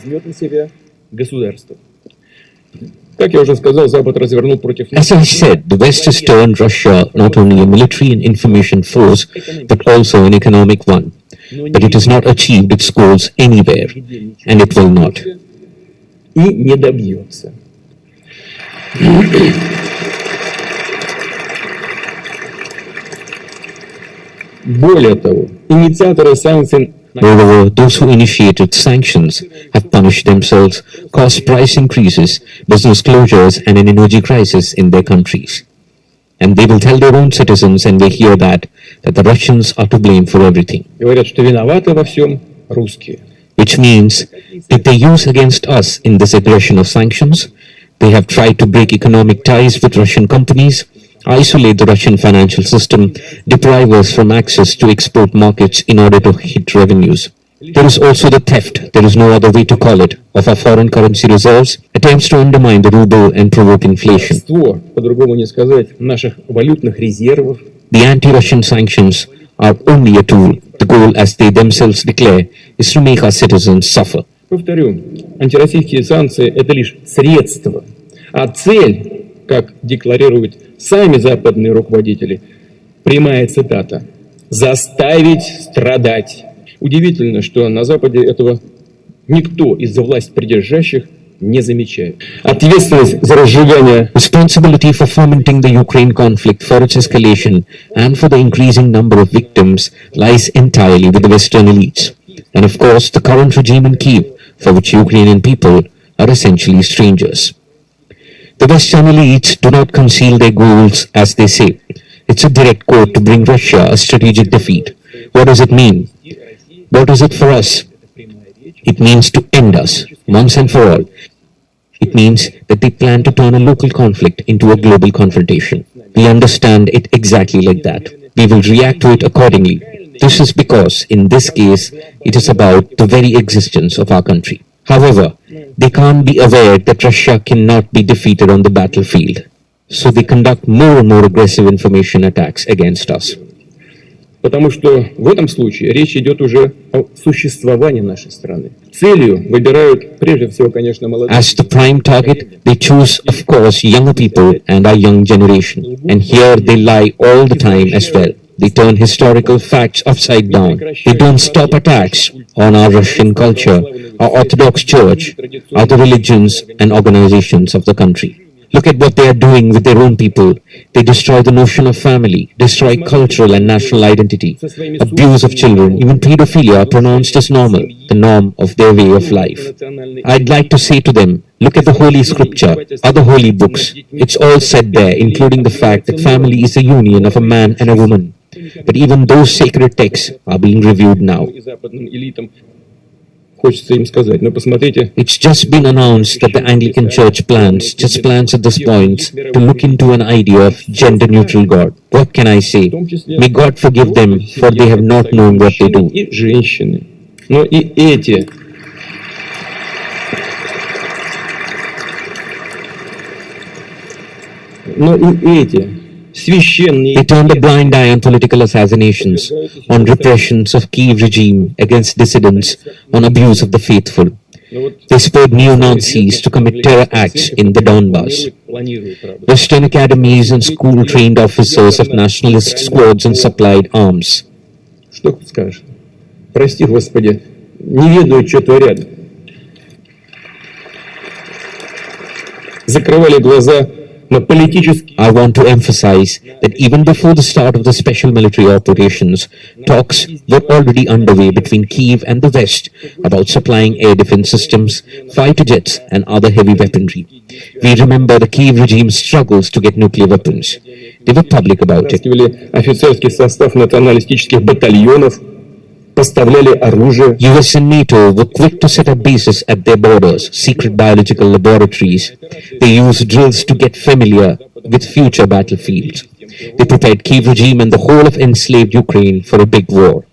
As I said, the West has turned Russia not only a military and information force, but also an economic one. But it has not achieved its goals anywhere, and it will not. Moreover, those who initiated sanctions have punished themselves, caused price increases, business closures, and an energy crisis in their countries. And they will tell their own citizens, and they hear that the Russians are to blame for everything. Which means, if they use against us in this aggression of sanctions, they have tried to break economic ties with Russian companies, isolate the Russian financial system, deprive us from access to export markets in order to hit revenues. There is also the theft, there is no other way to call it, of our foreign currency reserves, attempts to undermine the ruble and provoke inflation. The anti-Russian sanctions are only a tool. The goal, as they themselves declare, is to make our citizens suffer. Повторю, антироссийские санкции – это лишь средство, а цель, как декларируют сами западные руководители, прямая цитата: «заставить страдать». Удивительно, что на Западе этого никто из властепридержащих не замечает. Ответственность за разжигание Responsibility for fomenting the Ukraine conflict, for its escalation, and for the increasing number of victims lies entirely with the Western elites. And of course, the current regime in Kyiv, for which Ukrainian people are essentially strangers. The Western elites do not conceal their goals, as they say. It's a direct quote to bring Russia a strategic defeat. What does it mean? What is it for us? It means to end us, once and for all. It means that they plan to turn a local conflict into a global confrontation. We understand it exactly like that. We will react to it accordingly. This is because, in this case, it is about the very existence of our country. However, they can't be aware that Russia cannot be defeated on the battlefield. So they conduct more and more aggressive information attacks against us. Потому что в этом случае речь идет уже о существовании нашей страны. Целью выбирают прежде всего, конечно, молодых. As the prime target, they choose, of course, younger people and our young generation. And here they lie all the time as well. They turn historical facts upside down. They don't stop attacks on our Russian culture, our Orthodox Church, other religions and organizations of the country. Look at what they are doing with their own people. They destroy the notion of family, destroy cultural and national identity. Abuse of children, even pedophilia are pronounced as normal, the norm of their way of life. I'd like to say to them, look at the Holy Scripture, other holy books. It's all said there, including the fact that family is the union of a man and a woman. But even those sacred texts are being reviewed now. It's just been announced that the Anglican Church plans at this point to look into an idea of gender-neutral God. What can I say? May God forgive them, for they have not known what they do. They turned a blind eye on political assassinations, on repressions of Kyiv regime against dissidents, on abuse of the faithful. They spurred neo-Nazis to commit terror acts in the Donbass. Western academies and school trained officers of nationalist squads and supplied arms. Что скажешь? Прости, Господи, не ведаю, что творят. Закрывали глаза. I want to emphasize that even before the start of the special military operations, talks were already underway between Kyiv and the West about supplying air defense systems, fighter jets and other heavy weaponry. We remember the Kyiv regime's struggles to get nuclear weapons. They were public about it. Офицерский состав националистических батальонов. US and NATO were quick to set up bases at their borders, secret biological laboratories. They used drills to get familiar with future battlefields. They prepared Kyiv regime and the whole of enslaved Ukraine for a big war.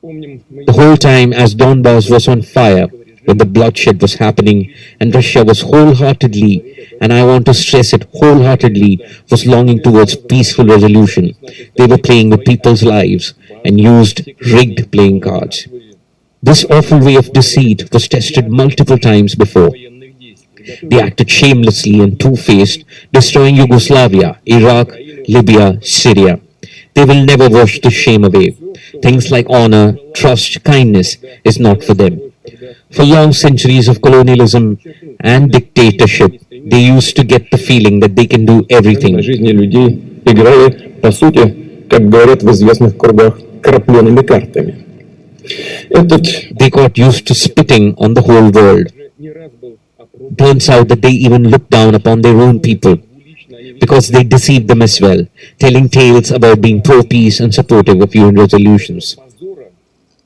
The whole time as Donbass was on fire, when the bloodshed was happening and Russia was wholeheartedly, and I want to stress it, wholeheartedly, was longing towards peaceful resolution. They were playing with people's lives and used rigged playing cards. This awful way of deceit was tested multiple times before. They acted shamelessly and two-faced, destroying Yugoslavia, Iraq, Libya, Syria. They will never wash the shame away. Things like honor, trust, kindness is not for them. For long centuries of colonialism and dictatorship, they used to get the feeling that they can do everything. Жизни людей играли, по сути, как говорят в известных кругах, крапленными картами. Этот They got used to spitting on the whole world. Turns out that they even looked down upon their own people because they deceived them as well, telling tales about being pro-peace and supportive of UN resolutions.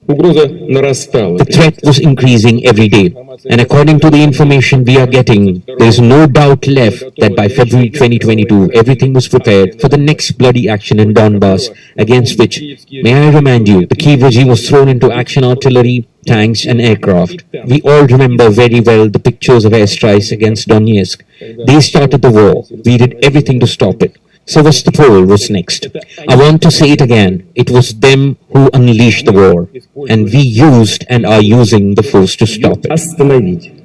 угроза нарастала. The threat was increasing every day, and according to the information we are getting, there is no doubt left that by February 2022, everything was prepared for the next bloody action in Donbass, against which, may I remind you, the Kiev regime was thrown into action artillery, tanks, and aircraft. We all remember very well the pictures of airstrikes against Donetsk. They started the war. We did everything to stop it. Sevastopol was next. I want to say it again. It was them who unleashed the war, and we used and are using the force to stop it. Остановить.